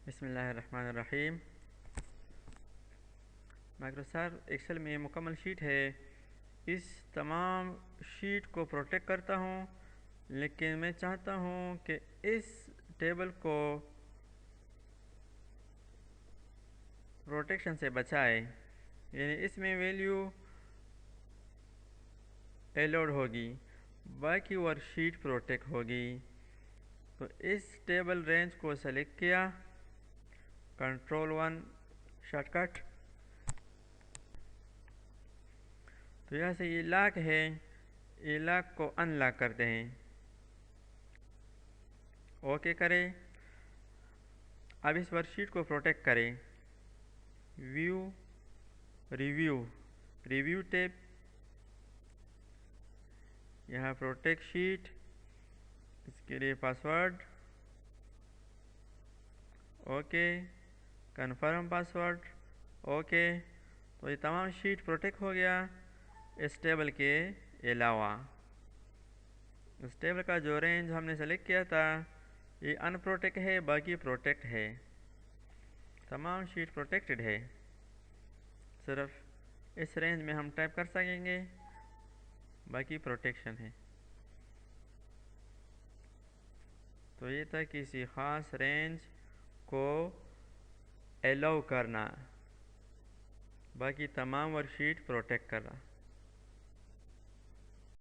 बिस्मिल्लाहिर्रहमानिर्रहीम। Microsoft Excel में मुकम्मल शीट है। इस तमाम शीट को प्रोटेक्ट करता हूँ, लेकिन मैं चाहता हूँ कि इस टेबल को प्रोटेक्शन से बचाए, यानी इसमें वैल्यू एलोड होगी, बाकी वर्कशीट प्रोटेक्ट होगी। तो इस टेबल रेंज को सेलेक्ट किया, कंट्रोल 1 शॉर्टकट। तो यहाँ से ये लॉक है, ये लॉक को अनलॉक करते हैं। ओके करें। अब इस वर्कशीट को प्रोटेक्ट करें। व्यू, रिव्यू टैब, यहाँ प्रोटेक्ट शीट, इसके लिए password, okay, confirm password, okay. तो ये तमाम शीट प्रोटेक्ट हो गया इस टेबल के अलावा। इस टेबल का जो रेंज हमने सेलेक्ट किया था ये अनप्रोटेक्ट है, बाकी प्रोटेक्ट है। तमाम शीट प्रोटेक्टेड है, सिर्फ इस रेंज में हम टाइप कर सकेंगे, बाकी प्रोटेक्शन है। तो ये था किसी ख़ास रेंज को अलाउ करना, बाकी तमाम वर्कशीट प्रोटेक्ट करना।